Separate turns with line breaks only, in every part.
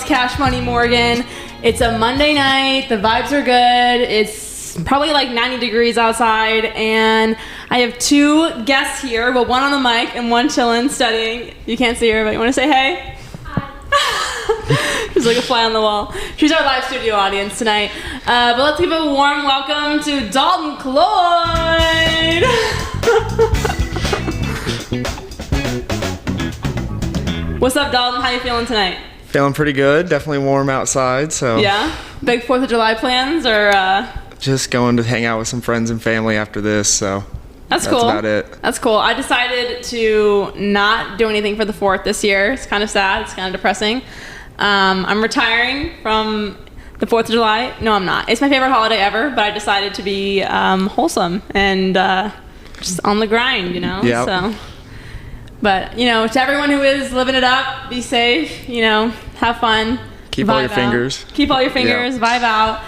Cash Money Morgan. It's a Monday night. The vibes are good. It's probably like 90 degrees outside, and I have two guests here, but one on the mic and one chilling, studying. You can't see her, but you want to say hey? Hi. She's like a fly on the wall. She's our live studio audience tonight. But let's give a warm welcome to Dalton Cloyd. What's up, Dalton? How you feeling tonight?
Feeling pretty good. Definitely warm outside, so.
Yeah? Big 4th of July plans, or?
Just going to hang out with some friends and family after this, so.
That's cool.
That's about it.
That's cool. I decided to not do anything for the 4th this year. It's kind of sad. It's kind of depressing. I'm retiring from the 4th of July. No, I'm not. It's my favorite holiday ever, but I decided to be wholesome and just on the grind, you know?
Yep.
So. But, you know, to everyone who is living it up, be safe, you know, have fun.
Keep all your fingers.
Keep all your fingers, vibe out.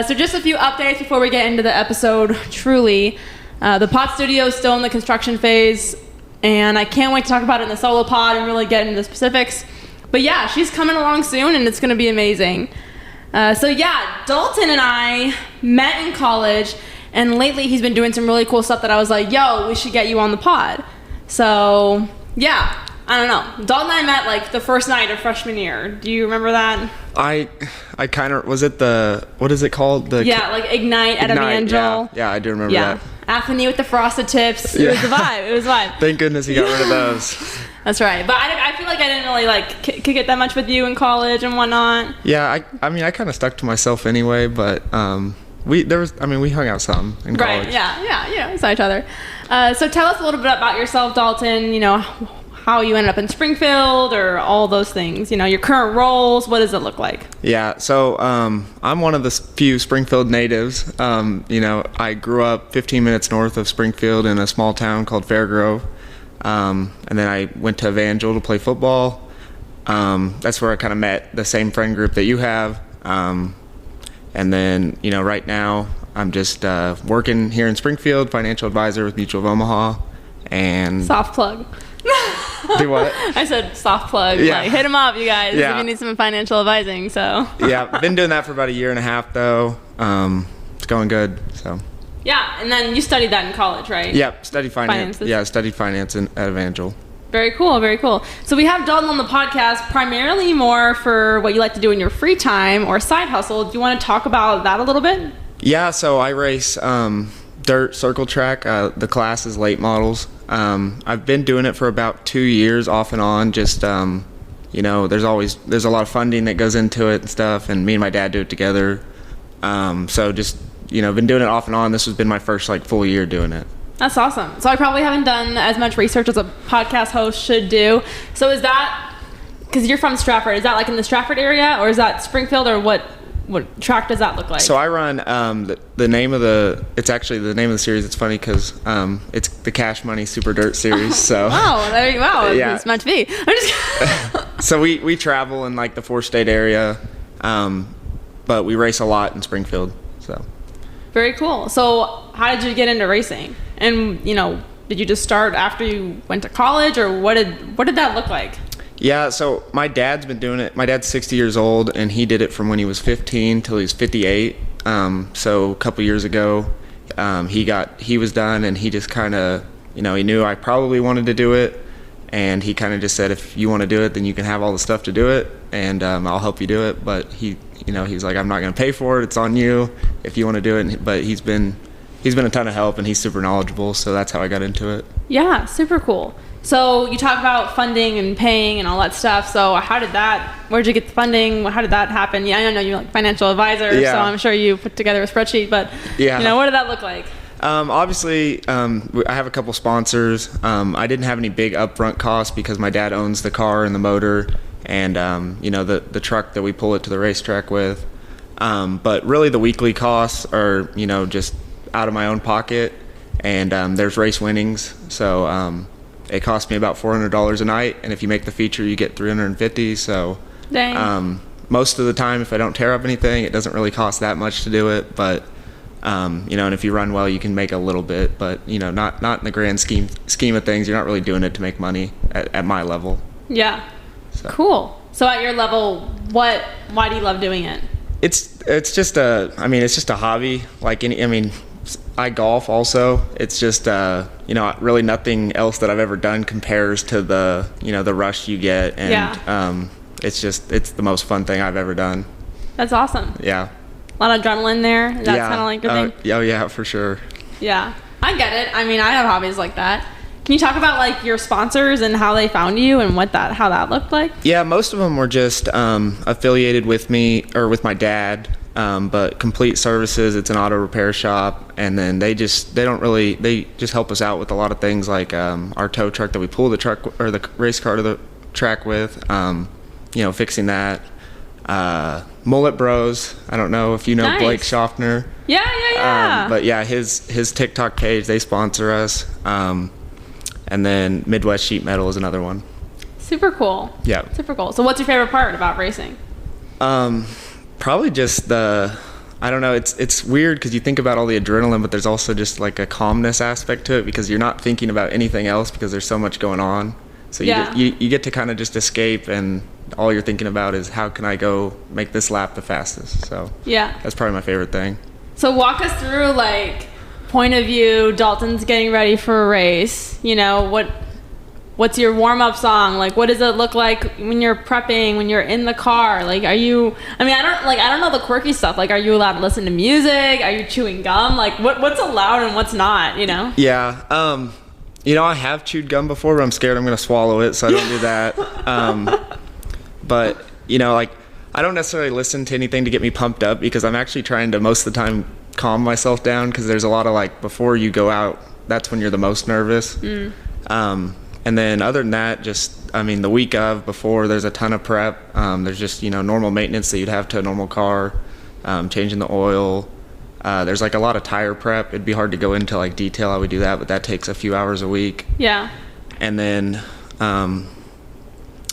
So just a few updates before we get into the episode, truly. The pod studio is still in the construction phase, and I can't wait to talk about it in the solo pod and really get into the specifics. But yeah, she's coming along soon, and it's going to be amazing. So yeah, Dalton and I met in college, and lately he's been doing some really cool stuff that I was like, yo, we should get you on the pod. So, yeah, I don't know. Dalton and I met like the first night of freshman year. Do you remember that?
I kind of, was it what is it called?
Yeah, like Ignite at Evangel.
Yeah, I do remember that.
Anthony with the frosted tips. It was the vibe. It was the vibe.
Thank goodness he got rid of those.
That's right. But I feel like I didn't really like kick it that much with you in college and whatnot.
Yeah, I mean, I kind of stuck to myself anyway, but we hung out some in college.
Right, yeah, we saw each other. So tell us a little bit about yourself, Dalton, you know, how you ended up in Springfield or all those things, you know, your current roles, what does it look like?
Yeah, so I'm one of the few Springfield natives. You know, I grew up 15 minutes north of Springfield in a small town called Fairgrove, and then I went to Evangel to play football. That's where I kind of met the same friend group that you have. And then, you know, right now I'm just working here in Springfield, financial advisor with Mutual of Omaha, and
soft plug.
Do what?
I said soft plug.
Yeah.
Like, hit them up, you guys,
yeah.
if you need some financial advising. So.
Yeah, been doing that for about a year and a half though. It's going good. So.
Yeah, and then you studied that in college, right?
Yep, studied finance.
Finances.
Yeah, studied finance at Evangel.
Very cool, very cool. So we have Dalton on the podcast primarily more for what you like to do in your free time or side hustle. Do you want to talk about that a little bit?
Yeah, so I race dirt circle track. The class is late models. I've been doing it for about 2 years off and on. Just you know, there's a lot of funding that goes into it and stuff, and me and my dad do it together. So just, you know, been doing it off and on. This has been my first like full year doing it.
That's awesome. So I probably haven't done as much research as a podcast host should do. So is that, because you're from Stratford, is that like in the Stratford area, or is that Springfield, or what track does that look like?
So I run the name of it's actually the name of the series. It's funny because it's the Cash Money Super Dirt Series. So
wow,
yeah.
It's meant to be. I'm just
So we travel in like the 4-state area, but we race a lot in Springfield. So
very cool. So how did you get into racing? And, you know, did you just start after you went to college, or what did that look like?
Yeah, so my dad's been doing it. My dad's 60 years old, and he did it from when he was 15 till he was 58. So a couple years ago, he was done, and he just kind of, you know, he knew I probably wanted to do it, and he kind of just said, if you want to do it, then you can have all the stuff to do it, and I'll help you do it. But he was like, I'm not going to pay for it. It's on you if you want to do it. But he's been a ton of help, and he's super knowledgeable, so that's how I got into it.
Yeah, super cool. So you talk about funding and paying and all that stuff. So where'd you get the funding? How did that happen? Yeah, I know you're like financial advisor,
yeah.
So I'm sure you put together a spreadsheet, but
yeah.
You know, what did that look like?
Obviously, I have a couple sponsors. I didn't have any big upfront costs because my dad owns the car and the motor and, you know, the truck that we pull it to the racetrack with. But really the weekly costs are, you know, just out of my own pocket, and there's race winnings. So it cost me about $400 a night, and if you make the feature, you get $350. So
dang.
Most of the time, if I don't tear up anything, it doesn't really cost that much to do it. But you know, and if you run well, you can make a little bit. But you know, not in the grand scheme of things. You're not really doing it to make money at my level.
Yeah.
So.
Cool. So at your level, why do you love doing it?
It's just a hobby. Like I golf also. It's just really nothing else that I've ever done compares to the rush you get, and it's the most fun thing I've ever done.
That's awesome.
Yeah.
A lot of adrenaline there. That's kind of like your thing.
Oh yeah, for sure.
Yeah, I get it. I mean, I have hobbies like that. Can you talk about like your sponsors and how they found you and how that looked like?
Yeah, most of them were just affiliated with me or with my dad. But Complete Services, it's an auto repair shop, and then they just help us out with a lot of things like our tow truck that we pull the truck or the race car to the track with, fixing that. Mullet Bros, I don't know if you know
Nice.
Blake Schaffner.
Yeah.
But yeah, his TikTok page, they sponsor us. And then Midwest Sheet Metal is another one.
Super cool.
Yeah.
Super cool. So what's your favorite part about racing?
Probably just I don't know, it's weird because you think about all the adrenaline, but there's also just like a calmness aspect to it because you're not thinking about anything else because there's so much going on. So you get to kind of just escape, and all you're thinking about is how can I go make this lap the fastest. So
yeah,
that's probably my favorite thing.
So walk us through like point of view, Dalton's getting ready for a race. What's your warm-up song? Like, what does it look like when you're prepping, when you're in the car? Like, I don't know the quirky stuff. Like, are you allowed to listen to music? Are you chewing gum? Like, what's allowed and what's not,
Yeah. I have chewed gum before, but I'm scared I'm going to swallow it, so I don't do that. But, I don't necessarily listen to anything to get me pumped up because I'm actually trying to, most of the time, calm myself down because there's a lot of, before you go out, that's when you're the most nervous. And then other than that, just, the week of, before, there's a ton of prep. There's just, normal maintenance that you'd have to a normal car, changing the oil. There's a lot of tire prep. It'd be hard to go into detail how we do that, but that takes a few hours a week.
Yeah.
And then other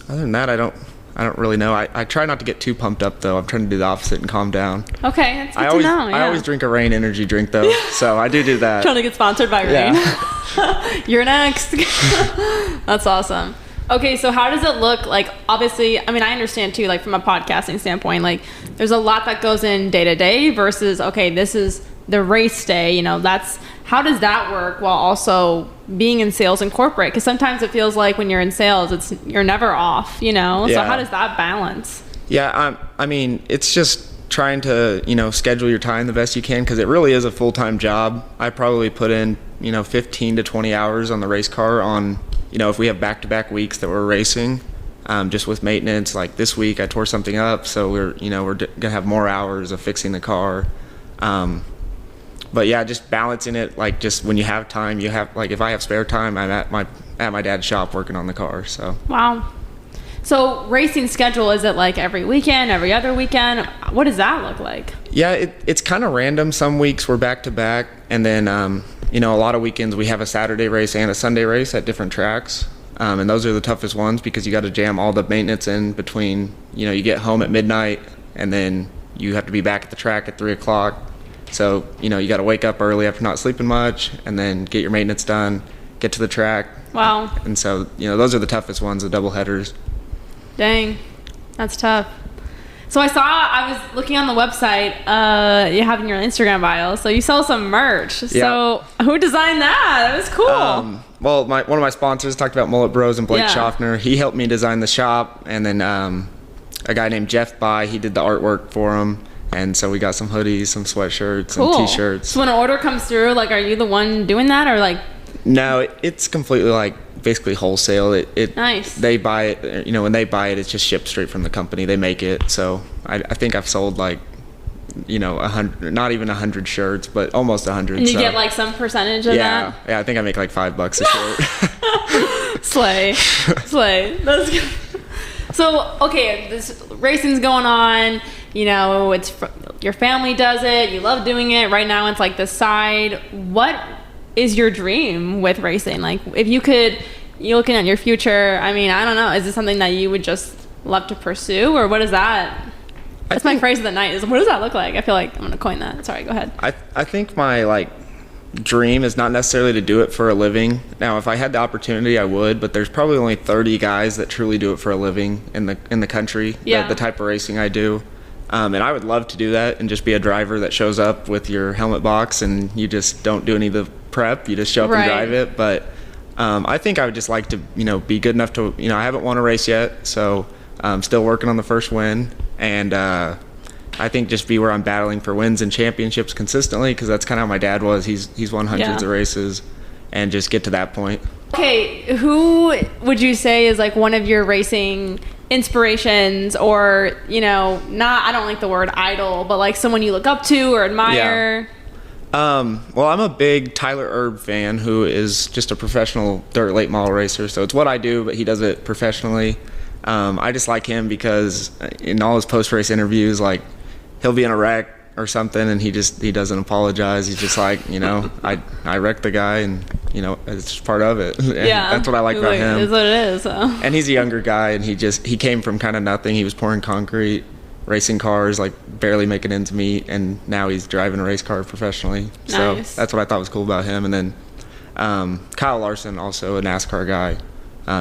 than that, I don't really know. I try not to get too pumped up though. I'm trying to do the opposite and calm down.
Okay, that's good to know. Yeah.
I always drink a Rain energy drink though, so I do that.
Trying to get sponsored by Rain.
Yeah.
You're next. That's awesome. Okay, so how does it look like? Obviously, I understand too, from a podcasting standpoint, there's a lot that goes in day to day versus, okay, this is the race day, how does that work while also being in sales and corporate? Because sometimes it feels like when you're in sales, you're never off, So how does that balance?
Yeah, it's just trying to, schedule your time the best you can because it really is a full-time job. I probably put in, 15 to 20 hours on the race car on, if we have back-to-back weeks that we're racing, just with maintenance. Like this week I tore something up, so we're gonna have more hours of fixing the car. But yeah, just balancing it, just when you have time, if I have spare time, I'm at my dad's shop working on the car. So
wow. So racing schedule, is it every weekend, every other weekend? What does that look like?
Yeah, it's kind of random. Some weeks we're back to back, and then a lot of weekends we have a Saturday race and a Sunday race at different tracks. And those are the toughest ones because you got to jam all the maintenance in between, you get home at midnight and then you have to be back at the track at 3 o'clock. So, you got to wake up early after not sleeping much and then get your maintenance done, get to the track.
Wow.
And so, those are the toughest ones, the double headers.
Dang, that's tough. So I was looking on the website, you have in your Instagram bio, so you sell some merch. Yeah. So who designed that? That was cool.
Well, one of my sponsors talked about Mullet Bros and Blake Schaffner. He helped me design the shop, and then a guy named Jeff he did the artwork for him. And so we got some hoodies, some sweatshirts, and t-shirts.
So when an order comes through, are you the one doing that, or
No, it's completely basically wholesale.
Nice.
They buy it. When they buy it, it's just shipped straight from the company. They make it. So I think I've sold 100, not even 100 shirts, but almost 100.
And you get some percentage of that?
Yeah, I think I make $5 a shirt.
Slay. That's good. So, okay, this racing's going on. It's your family does it. You love doing it. Right now, it's the side. What is your dream with racing? If you're looking at your future. I don't know. Is this something that you would just love to pursue, or what is that? That's my phrase of the night. Is what does that look like? I feel like I'm gonna coin that. Sorry, go ahead.
I think my dream is not necessarily to do it for a living. Now, if I had the opportunity, I would, but there's probably only 30 guys that truly do it for a living in the country.
Yeah.
The type of racing I do. And I would love to do that and just be a driver that shows up with your helmet box and you just don't do any of the prep. You just show up and drive it. But I think I would just like to, be good enough to, I haven't won a race yet, so I'm still working on the first win. And I think just be where I'm battling for wins and championships consistently, because that's kind of how my dad was. He's won hundreds of races, and just get to that point.
Okay, who would you say is like one of your racing inspirations, or I don't like the word idol, but like someone you look up to or admire?
Well, I'm a big Tyler Erb fan, who is just a professional dirt late model racer. So it's what I do, but he does it professionally. I just like him because in all his post-race interviews, like, he'll be in a wreck or something and he doesn't apologize. He's just like, I wrecked the guy, and it's just part of it.
Yeah,
that's what I like about him.
It is what it is. So.
And he's a younger guy, and he came from kind of nothing. He was pouring concrete, racing cars, like barely making ends meet, and now he's driving a race car professionally. So that's what I thought was cool about him. And then Kyle Larson, also a NASCAR guy.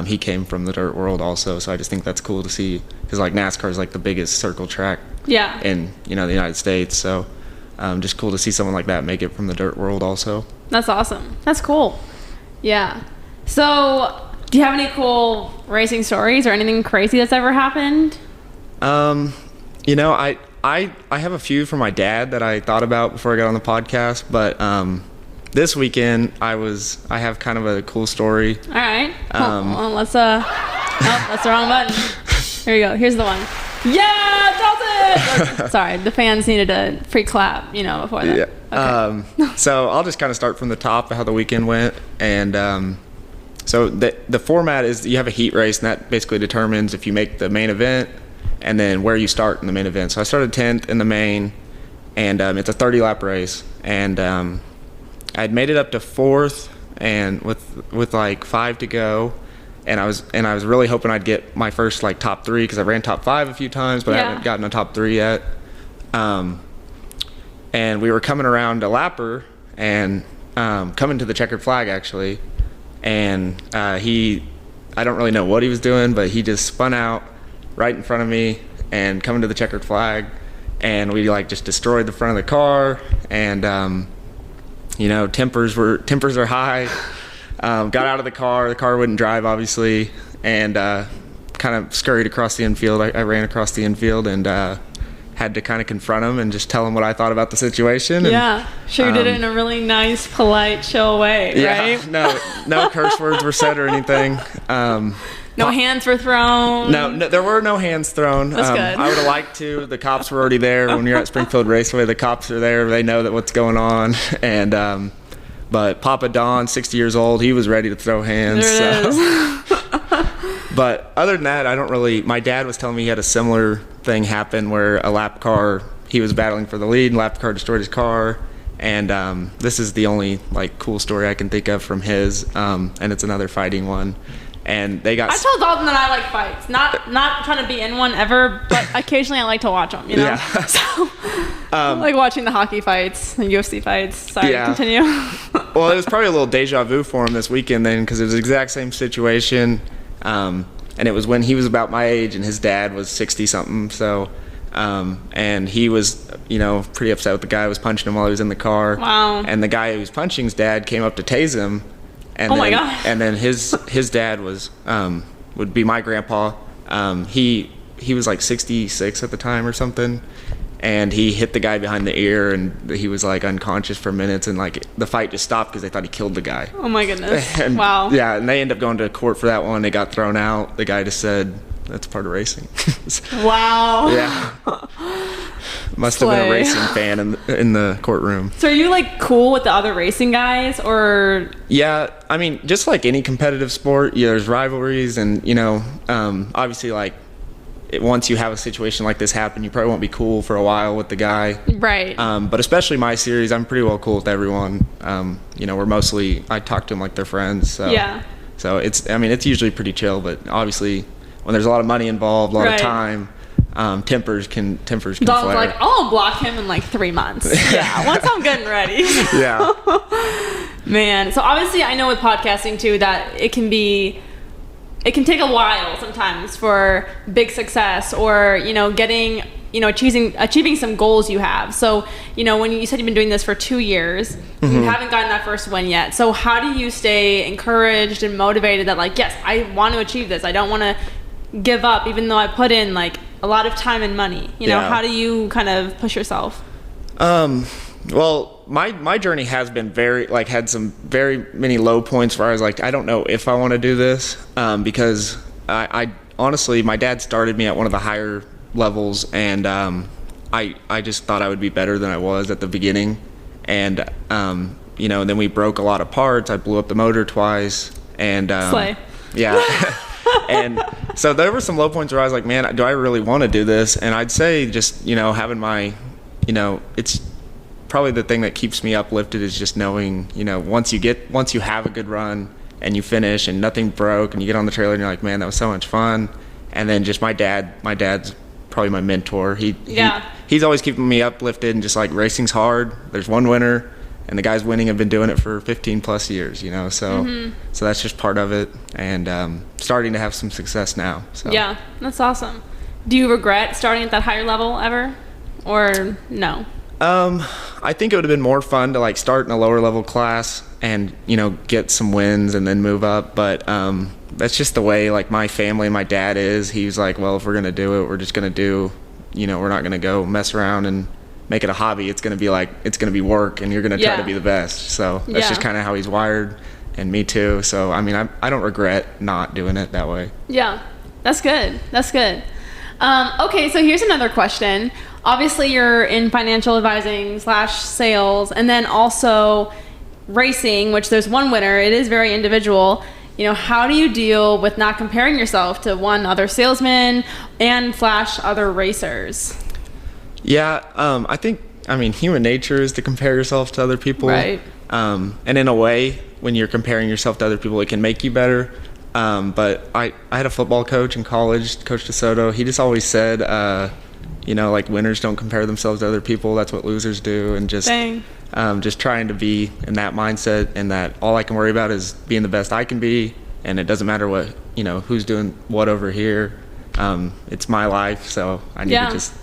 He came from the dirt world also, so I just think that's cool to see, because like NASCAR is like the biggest circle track in the United States. So just cool to see someone like that make it from the dirt world also. That's
awesome. That's cool. Yeah. So do you have any cool racing stories or anything crazy that's ever happened?
I have a few from my dad that I thought about before I got on the podcast, but this weekend I have kind of a cool story.
All right. Well, let's that's the wrong button. Here you go. Here's the one. Yeah, Dalton! Sorry, the fans needed a free clap, before that.
Yeah. Okay. So I'll just kind of start from the top of how the weekend went. And so the format is you have a heat race, and that basically determines if you make the main event and then where you start in the main event. So I started 10th in the main, and it's a 30-lap race. And I'd made it up to 4th, and with like 5 to go. And I was really hoping I'd get my first like top 3, because I ran top 5 a few times, but I haven't gotten a top 3 yet. And we were coming around a lapper and coming to the checkered flag actually, and I don't really know what he was doing, but he just spun out right in front of me and coming to the checkered flag, and we like just destroyed the front of the car. And tempers are high. Got out of the car wouldn't drive obviously, and kind of scurried across the infield. I ran across the infield and had to kind of confront him and just tell him what I thought about the situation.
Yeah, sure did it in a really nice, polite, chill way, right?
No curse words were said or anything.
No hands were thrown.
No, there were no hands thrown.
That's good.
I would have liked to. The cops were already there. When you're at Springfield Raceway, the cops are there. They know that what's going on. And but Papa Don, 60 years old, he was ready to throw hands.
There it is.
But other than that, I don't really. My dad was telling me he had a similar thing happen where a lap car, he was battling for the lead, and lap car destroyed his car. And this is the only like cool story I can think of from his, and it's another fighting one. And they got.
I told Dalton that I like fights. Not trying to be in one ever, but occasionally I like to watch them.
Yeah.
So, I like watching the hockey fights and UFC fights. Sorry, continue.
Well, it was probably a little deja vu for him this weekend then, because it was the exact same situation, and it was when he was about my age and his dad was 60 something. So, and he was pretty upset with the guy who was punching him while he was in the car.
Wow.
And the guy who was punching his dad came up to tase him. And
my God.
And then his dad would be my grandpa. He was like 66 at the time or something, and he hit the guy behind the ear, and he was like unconscious for minutes, and like the fight just stopped because they thought he killed the guy.
Oh my goodness.
And,
wow.
Yeah, and they ended up going to court for that one. They got thrown out. The guy just said, "That's part of racing."
Wow.
Yeah. Must have been a racing fan in the courtroom.
So are you like cool with the other racing guys, or?
Yeah, I mean, just like any competitive sport, there's rivalries, and obviously like once you have a situation like this happen, you probably won't be cool for a while with the guy.
Right.
But especially my series, I'm pretty well cool with everyone. We're mostly, I talk to them like they're friends. So.
Yeah.
So it's usually pretty chill, but obviously when there's a lot of money involved, a lot of time. Tempers can
Don's
flare.
like, I'll block him in like 3 months. Yeah, once I'm good and ready.
Yeah.
Man, so obviously I know with podcasting too that it can take a while sometimes for big success or, getting, achieving some goals you have. So, when you said you've been doing this for 2 years, you haven't gotten that first win yet. So how do you stay encouraged and motivated that like, yes, I want to achieve this. I don't want to give up even though I put in like a lot of time and money. How do you kind of push yourself?
Well, my journey has been had some very many low points where I was like, I don't know if I want to do this, because I honestly, my dad started me at one of the higher levels, and I just thought I would be better than I was at the beginning, and then we broke a lot of parts. I blew up the motor twice, and
Slay.
Yeah. And so there were some low points where I was like, man, do I really want to do this? And I'd say just, having my, it's probably the thing that keeps me uplifted is just knowing, once you have a good run and you finish and nothing broke and you get on the trailer and you're like, man, that was so much fun. And then just my dad's probably my mentor. He's always keeping me uplifted and just like, racing's hard. There's one winner. And the guys winning have been doing it for 15 plus years, so that's just part of it, and starting to have some success now. So.
Yeah, that's awesome. Do you regret starting at that higher level ever, or no?
I think it would have been more fun to like start in a lower level class and get some wins and then move up, but that's just the way like my family and my dad is. He's like, well, if we're gonna do it, we're just gonna do, we're not gonna go mess around and make it a hobby. It's going to be work, and you're going to try to be the best. So that's just kind of how he's wired, and me too. So, I mean, I don't regret not doing it that way.
Yeah, that's good. That's good. Okay, so here's another question. Obviously, you're in financial advising / sales, and then also racing, which there's one winner. It is very individual. How do you deal with not comparing yourself to other salesman and / other racers?
Yeah, I mean, human nature is to compare yourself to other people.
Right.
And in a way, when you're comparing yourself to other people, it can make you better. But I had a football coach in college, Coach DeSoto. He just always said, like winners don't compare themselves to other people. That's what losers do. And just trying to be in that mindset, and that all I can worry about is being the best I can be. And it doesn't matter what, who's doing what over here. It's my life, so I need to just,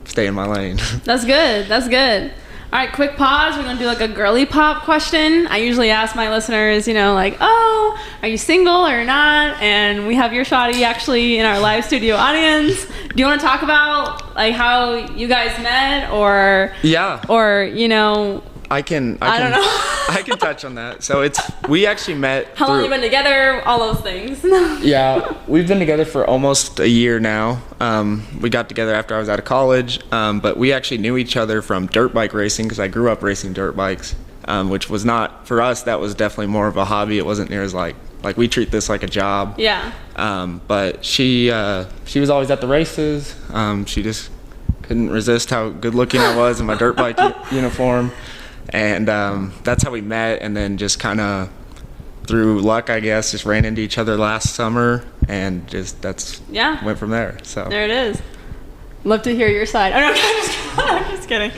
stay in my lane.
That's good. That's good. All right, quick pause. We're going to do like a girly pop question. I usually ask my listeners, oh, are you single or not? And we have your shoddy actually in our live studio audience. Do you want to talk about like how you guys met or
I don't know. I can touch on that. So we actually met.
How long you been together? All those things.
Yeah, we've been together for almost a year now. We got together after I was out of college, but we actually knew each other from dirt bike racing because I grew up racing dirt bikes, which was not, for us, that was definitely more of a hobby. It wasn't near as like we treat this like a job.
Yeah.
But she was always at the races. She just couldn't resist how good looking I was in my dirt bike uniform. And that's how we met, and then just kind of through luck, I guess, just ran into each other last summer, and just went from there. So
there it is. Love to hear your side. Oh, no, I'm just kidding.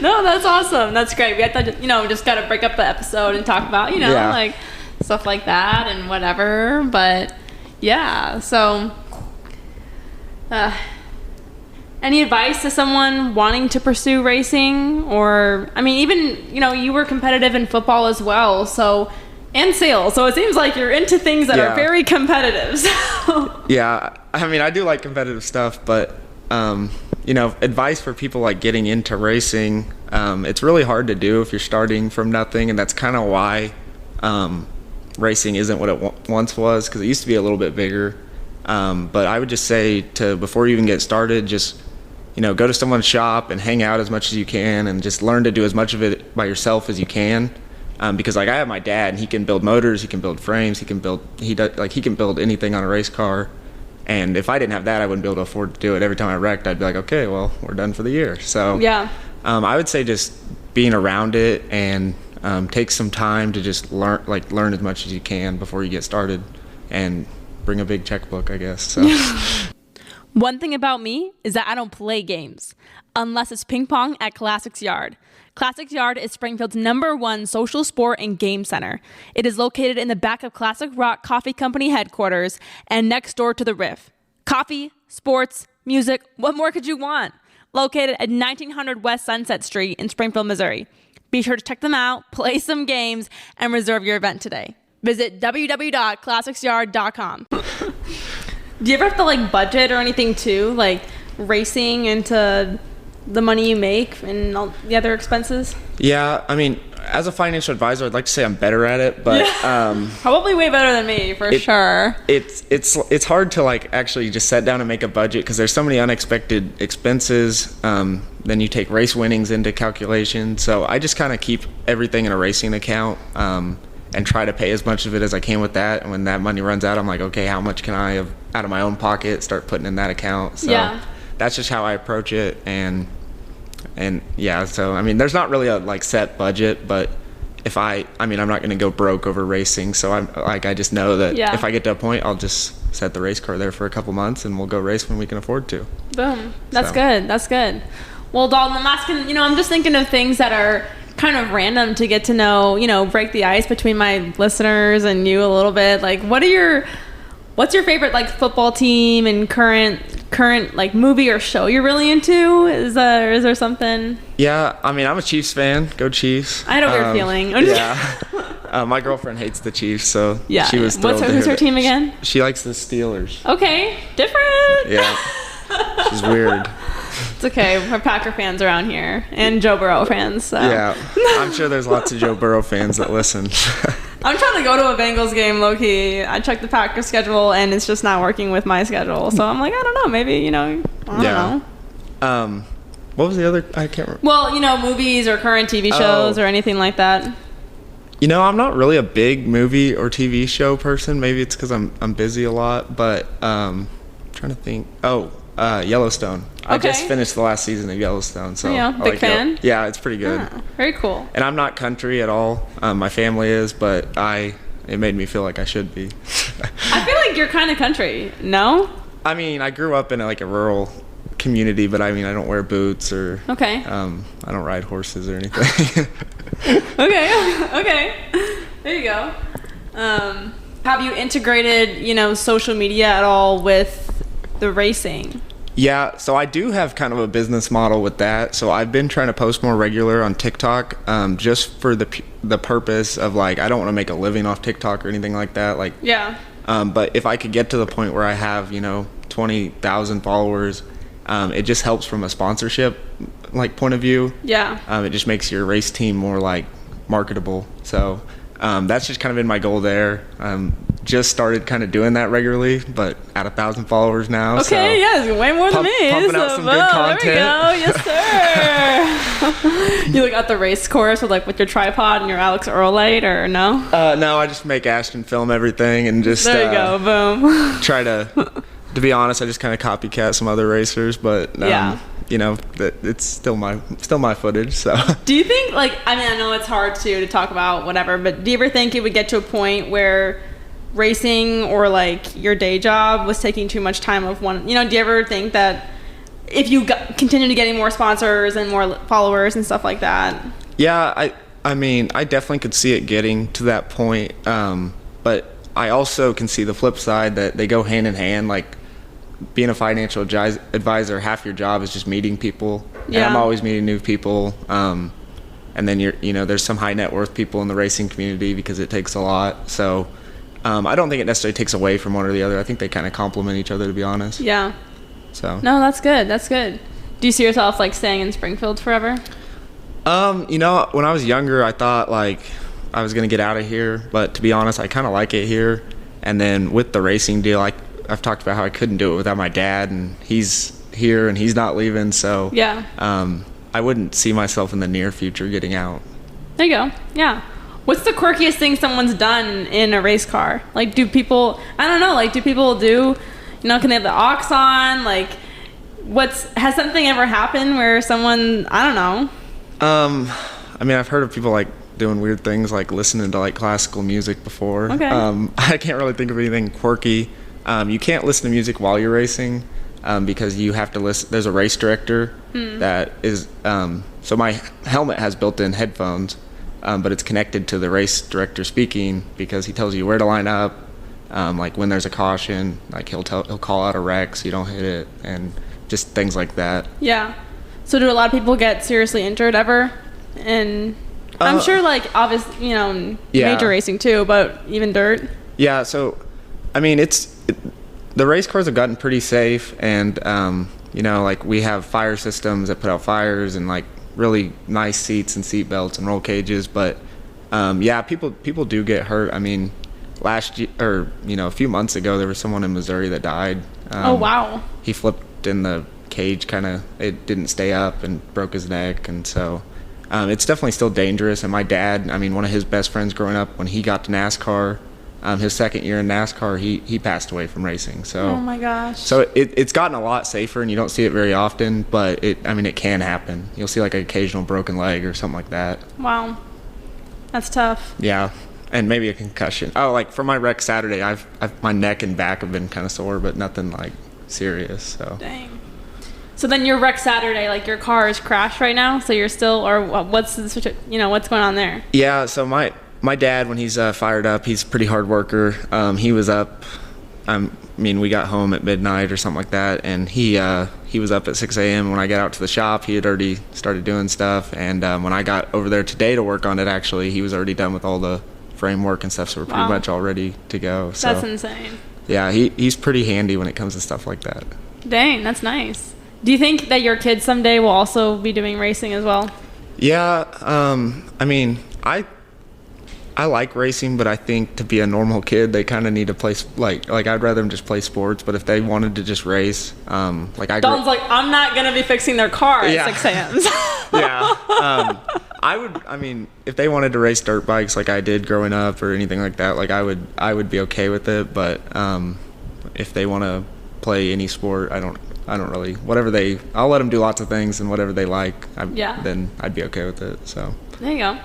No, that's awesome. That's great. We had to, just got to break up the episode and talk about, like stuff like that and whatever. But yeah, so any advice to someone wanting to pursue racing? Or, I mean, even, you were competitive in football as well, and sales. So it seems like you're into things that are very competitive. So.
Yeah, I mean, I do like competitive stuff, but, advice for people like getting into racing, it's really hard to do if you're starting from nothing, and that's kind of why racing isn't what it once was, because it used to be a little bit bigger. But I would just say before you even get started, just go to someone's shop and hang out as much as you can, and just learn to do as much of it by yourself as you can. Because like I have my dad, and he can build motors, he can build frames, he can build anything on a race car. And if I didn't have that, I wouldn't be able to afford to do it. Every time I wrecked, I'd be like, okay, well, we're done for the year. So
yeah,
I would say just being around it and take some time to just learn as much as you can before you get started, and bring a big checkbook, I guess. So.
One thing about me is that I don't play games unless it's ping pong at Classics Yard. Classics Yard is Springfield's #1 social sport and game center. It is located in the back of Classic Rock Coffee Company headquarters and next door to the Riff. Coffee, sports, music, what more could you want? Located at 1900 West Sunset Street in Springfield, Missouri. Be sure to check them out, play some games, and reserve your event today. Visit www.classicsyard.com. Do you ever have to like budget or anything too, like racing into the money you make and all the other expenses?
Yeah, I mean, as a financial advisor, I'd like to say I'm better at it, but
probably way better than me for sure.
It's hard to like actually just sit down and make a budget because there's so many unexpected expenses. Then you take race winnings into calculation. So I just kind of keep everything in a racing account and try to pay as much of it as I can with that. And when that money runs out, I'm like, okay, how much can I have out of my own pocket? Start putting in that account. So that's just how I approach it. And yeah, so I mean, there's not really a like set budget, but if I'm not going to go broke over racing. So I just know that if I get to a point, I'll just set the race car there for a couple months and we'll go race when we can afford to.
Boom. That's good. That's good. Well, Dalton, I'm asking, I'm just thinking of things that are kind of random to get to know, break the ice between my listeners and you a little bit. Like, what's your favorite like football team and current like movie or show you're really into? Is there something?
Yeah, I mean, I'm a Chiefs fan. Go Chiefs.
I had a weird feeling.
Yeah. My girlfriend hates the Chiefs, so she was thrilled.
Who's her team again?
She likes the Steelers.
Okay, different.
Yeah, she's weird.
It's okay. We're Packer fans around here and Joe Burrow fans. So.
Yeah, I'm sure there's lots of Joe Burrow fans that listen.
I'm trying to go to a Bengals game, low-key. I checked the Packers schedule, and it's just not working with my schedule. So I'm like, I don't know. Maybe, I don't know.
What was the other? I can't remember.
Well, movies or current TV shows or anything like that.
I'm not really a big movie or TV show person. Maybe it's because I'm busy a lot. But I'm trying to think. Yellowstone. Okay. I just finished the last season of Yellowstone, so
big fan.
Yeah, it's pretty good.
Very cool.
And I'm not country at all. My family is, but it made me feel like I should be.
I feel like you're kind of country. No?
I mean, I grew up in a rural community, but I mean, I don't wear boots or I don't ride horses or anything. Okay. There you go. Have you integrated, social media at all with the racing? Yeah, so I do have kind of a business model with that. So I've been trying to post more regular on TikTok, just for the purpose of I don't want to make a living off TikTok or anything like that. But if I could get to the point where I have 20,000 followers, it just helps from a sponsorship point of view.
Yeah.
It just makes your race team more marketable. So that's just kind of been my goal there. Just started kind of doing that regularly, but at 1,000 followers now.
Okay, yes, way more than me.
Pumping out some good content.
There we go, yes sir. You got the race course with your tripod and your Alex Earl light, or no?
No, I just make Ashton film everything and just
there you go, boom.
Try to be honest, I just kind of copycat some other racers, but it's still my footage. So
do you think I know it's hard to talk about whatever, but do you ever think it would get to a point where racing or your day job was taking too much time of one? Do you ever think that if you continue to getting more sponsors and more followers and stuff like that? Yeah,
I mean, I definitely could see it getting to that point, but I also can see the flip side that they go hand in hand. Being a financial advisor, half your job is just meeting people. Yeah. And I'm always meeting new people. And then there's some high net worth people in the racing community because it takes a lot. So I don't think it necessarily takes away from one or the other. I think they kind of complement each other, to be honest.
Yeah.
So.
No, that's good. That's good. Do you see yourself staying in Springfield forever?
When I was younger, I thought I was gonna get out of here, but to be honest, I kind of like it here. And then with the racing deal, I've talked about how I couldn't do it without my dad, and he's here and he's not leaving. So
yeah.
I wouldn't see myself in the near future getting out.
There you go. Yeah. What's the quirkiest thing someone's done in a race car? Do people, I don't know, do people do, can they have the aux on? Has something ever happened where someone, I don't know.
I mean, I've heard of people doing weird things listening to classical music before.
Okay.
I can't really think of anything quirky. You can't listen to music while you're racing. because you have to listen. There's a race director that is, so my helmet has built-in headphones, but it's connected to the race director speaking because he tells you where to line up, like when there's a caution, like he'll call out a wreck so you don't hit it, and just things like that.
Yeah. So do a lot of people get seriously injured ever? And I'm sure, like, obviously, major racing too, but even dirt.
Yeah. So, I mean, the race cars have gotten pretty safe, and like we have fire systems that put out fires and like really nice seats and seat belts and roll cages. But people do get hurt. I mean, last year, or a few months ago, there was someone in Missouri that died.
Oh wow.
He flipped in the cage, it didn't stay up and broke his neck, and so it's definitely still dangerous. And my dad, I mean, one of his best friends growing up, when he got to NASCAR, his second year in NASCAR, he passed away from racing. So
oh my gosh.
So it's gotten a lot safer, and you don't see it very often, but it can happen. You'll see like an occasional broken leg or something like that.
Wow, that's tough.
Yeah. And maybe a concussion. Oh, like for my wreck Saturday, I've my neck and back have been kind of sore, but nothing like serious. So
dang. So then your wreck Saturday, like your car is crashed right now, so you're still, or what's what's going on there?
Yeah, so my dad, when he's fired up, he's a pretty hard worker. He was up, we got home at midnight or something like that, and he was up at 6 a.m. When I got out to the shop, he had already started doing stuff, and when I got over there today to work on it, actually, he was already done with all the framework and stuff, so we're pretty much all ready to go. So
that's insane.
Yeah, he's pretty handy when it comes to stuff like that.
Dang, that's nice. Do you think that your kids someday will also be doing racing as well?
Yeah, I like racing, but I think to be a normal kid, they kind of need to play, like I'd rather them just play sports, but if they wanted to just race, Dalton's
like, I'm not going to be fixing their car at 6 a.m.
Yeah. If they wanted to race dirt bikes like I did growing up or anything like that, like I would be okay with it, but if they want to play any sport, I don't really, I'll let them do lots of things, and whatever they like, then I'd be okay with it. So
there you go.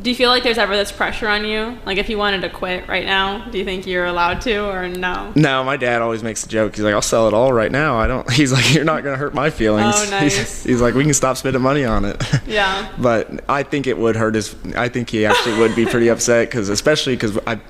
Do you feel like there's ever this pressure on you? Like if you wanted to quit right now, do you think you're allowed to, or no?
No, my dad always makes a joke. He's like, I'll sell it all right now. He's like, you're not going to hurt my feelings.
Oh, nice.
He's like, we can stop spending money on it.
Yeah.
But I think it would hurt I think he actually would be pretty upset, especially because I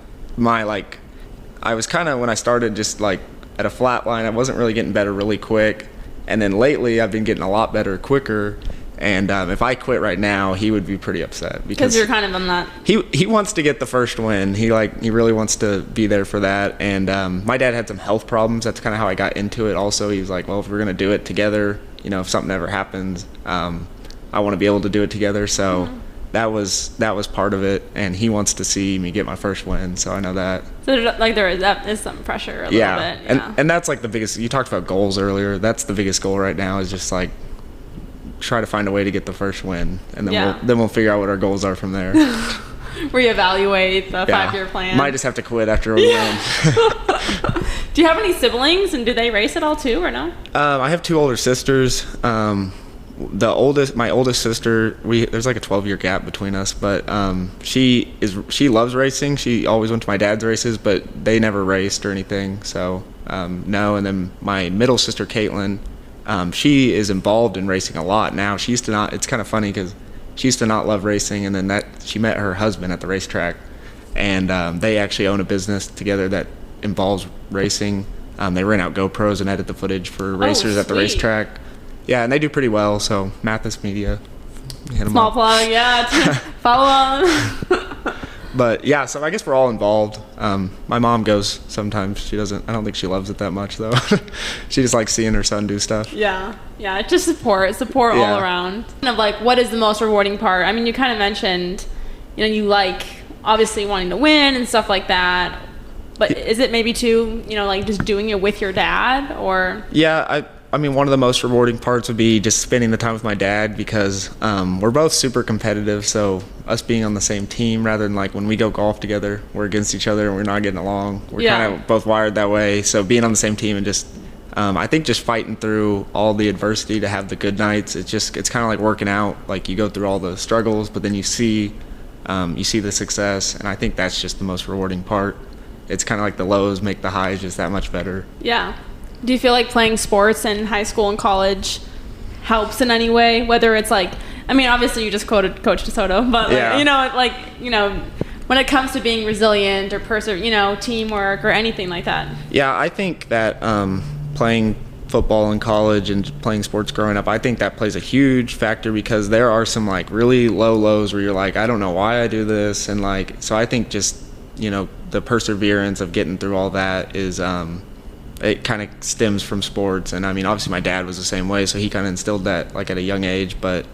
was kind of, when I started, just like at a flat line. I wasn't really getting better really quick. And then lately I've been getting a lot better quicker. And if I quit right now, he would be pretty upset because
you're kind of on that.
He wants to get the first win. He really wants to be there for that. And my dad had some health problems. That's kind of how I got into it. Also, he was like, well, if we're gonna do it together, if something ever happens, I want to be able to do it together. So that was part of it. And he wants to see me get my first win. So I know that.
So that is some pressure a little bit. Yeah.
And that's like the biggest. You talked about goals earlier. That's the biggest goal right now, is just like try to find a way to get the first win, and then we'll figure out what our goals are from there.
Reevaluate the 5-year plan.
Might just have to quit after a win.
Do you have any siblings, and do they race at all too, or no?
I have 2 older sisters. My oldest sister, there's like a 12-year gap between us, but she loves racing. She always went to my dad's races, but they never raced or anything, so no. And then my middle sister, Caitlin, she is involved in racing a lot now. She used to not. It's kind of funny because she used to not love racing, and then she met her husband at the racetrack, and they actually own a business together that involves racing. They rent out GoPros and edit the footage for racers at the racetrack. Yeah, and they do pretty well. So Mathis Media, hit them
Small
up.
plug, yeah. Follow on.
But yeah, so I guess we're all involved. My mom goes sometimes. She doesn't. I don't think she loves it that much though. She just likes seeing her son do stuff.
Yeah, just support all around. Kind of like, what is the most rewarding part? I mean, you kind of mentioned, you like obviously wanting to win and stuff like that. But is it maybe too, like just doing it with your dad, or?
Yeah, I mean, one of the most rewarding parts would be just spending the time with my dad, because we're both super competitive. So us being on the same team, rather than like when we go golf together, we're against each other and we're not getting along. We're kind of both wired that way. So being on the same team and just, I think just fighting through all the adversity to have the good nights. It's kind of like working out. Like you go through all the struggles, but then you see the success, and I think that's just the most rewarding part. It's kind of like the lows make the highs just that much better.
Yeah. Do you feel like playing sports in high school and college helps in any way? Whether it's like, I mean, obviously you just quoted Coach DeSoto, but when it comes to being resilient or teamwork or anything like that.
Yeah, I think that playing football in college and playing sports growing up, I think that plays a huge factor, because there are some like really low lows where you're like, I don't know why I do this, and like, so I think just the perseverance of getting through all that is it kind of stems from sports. And I mean, obviously my dad was the same way, so he kind of instilled that like at a young age, but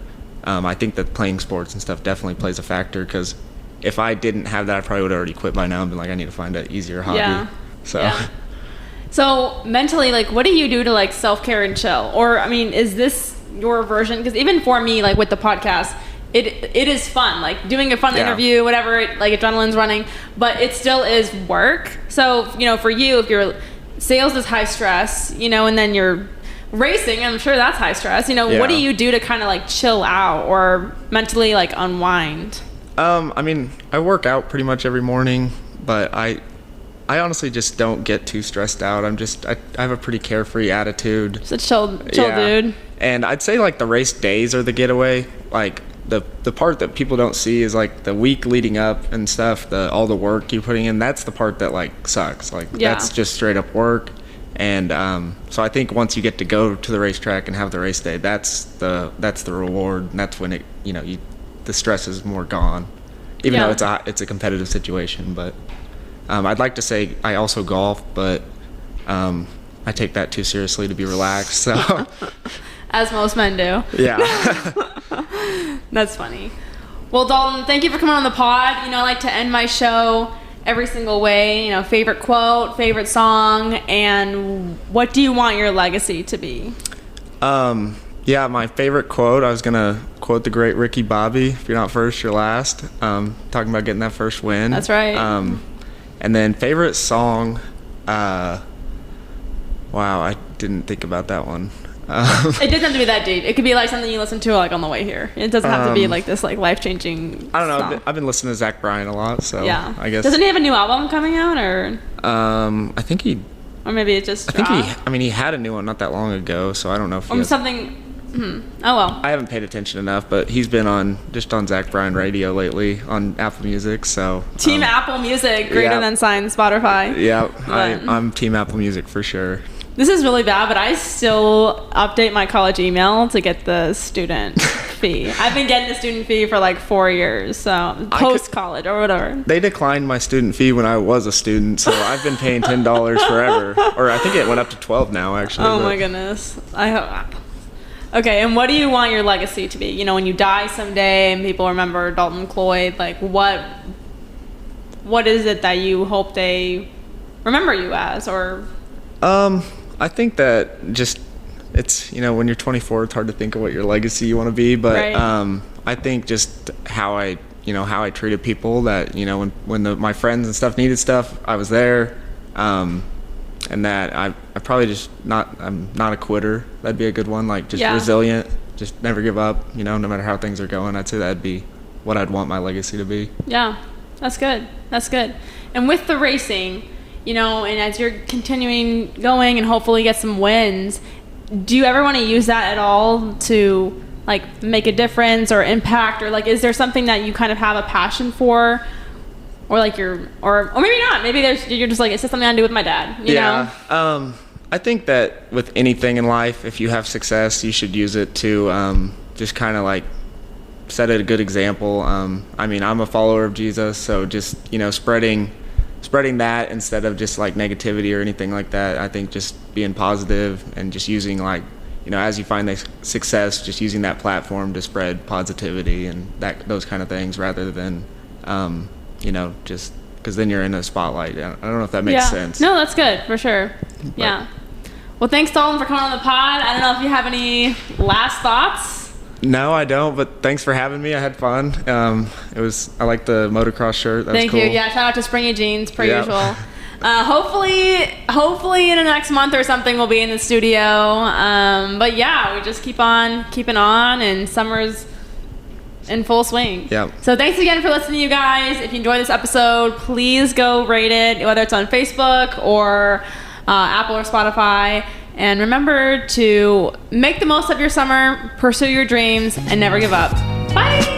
I think that playing sports and stuff definitely plays a factor, because if I didn't have that, I probably would have already quit by now and been like, I need to find an easier hobby.
Yeah. So mentally, like, what do you do to like self-care and chill? Or, I mean, is this your version? Because even for me, like with the podcast, it is fun, like doing a fun interview, whatever, like adrenaline's running, but it still is work. So, for you, if your sales is high stress, and then you're racing, I'm sure that's high stress. What do you do to kind of like chill out or mentally like unwind?
I mean, I work out pretty much every morning, but I honestly just don't get too stressed out. I have a pretty carefree attitude.
Just a chill dude.
And I'd say like the race days are the getaway. Like the part that people don't see is like the week leading up and stuff, all the work you're putting in. That's the part that like sucks. Like that's just straight up work. And so I think once you get to go to the racetrack and have the race day, that's the reward, and that's when it the stress is more gone. Even though it's a competitive situation, but. I'd like to say I also golf, but I take that too seriously to be relaxed. So,
as most men do.
Yeah.
That's funny. Well, Dalton, thank you for coming on the pod. I like to end my show every single way. Favorite quote, favorite song, and what do you want your legacy to be?
Yeah, my favorite quote, I was going to quote the great Ricky Bobby, if you're not first, you're last. Talking about getting that first win.
That's right.
And then favorite song, wow, I didn't think about that one.
It doesn't have to be that deep. It could be like something you listen to like on the way here. It doesn't have to be like this like life-changing
I don't know.
song.
I've been listening to Zach Bryan a lot, so
yeah.
I guess.
Doesn't he have a new album coming out, or?
I think he.
Or maybe it just.
He had a new one not that long ago, so I don't know if.
Or something. Oh well.
I haven't paid attention enough, but he's been on Zach Bryan radio lately on Apple Music. So
Team Apple Music, greater than sign Spotify.
Yeah, I'm Team Apple Music for sure.
This is really bad, but I still update my college email to get the student fee. I've been getting the student fee for like 4 years, so post-college or whatever. They
declined my student fee when I was a student, so I've been paying $10 forever. Or I think it went up to $12 now, actually.
Oh my goodness. I hope. Okay, and what do you want your legacy to be? When you die someday and people remember Dalton Cloyd, like what is it that you hope they remember you as? Or
I think that just it's when you're 24, it's hard to think of what your legacy you want to be, but right. I think just how I treated people, that when my friends and stuff needed stuff, I was there. And that I probably I'm not a quitter. That'd be a good one. Like just resilient, just never give up, no matter how things are going. I'd say that'd be what I'd want my legacy to be.
Yeah, that's good. And with the racing, and as you're continuing going and hopefully get some wins, do you ever want to use that at all to like make a difference or impact, or like is there something that you kind of have a passion for? Or like or maybe not. Maybe you're just like, it's just something I do with my dad. You know?
I think that with anything in life, if you have success, you should use it to just kind of like set a good example. I mean, I'm a follower of Jesus, so just spreading that instead of just like negativity or anything like that. I think just being positive and just using like as you find the success, just using that platform to spread positivity and those kind of things, rather than just because then you're in a spotlight. I don't know if that makes sense.
No, that's good for sure. Yeah. Well, thanks, Dalton, for coming on the pod. I don't know if you have any last thoughts.
No, I don't, but thanks for having me. I had fun. I like the motocross shirt. That was cool.
Thank you. Yeah, shout out to Springy Jeans, per usual. Hopefully in the next month or something we'll be in the studio. But yeah, we just keep on keeping on, and summer's in full swing.
Yeah.
So thanks again for listening, you guys. If you enjoyed this episode, please go rate it, whether it's on Facebook or Apple or Spotify. And remember to make the most of your summer, pursue your dreams, and never give up. Bye!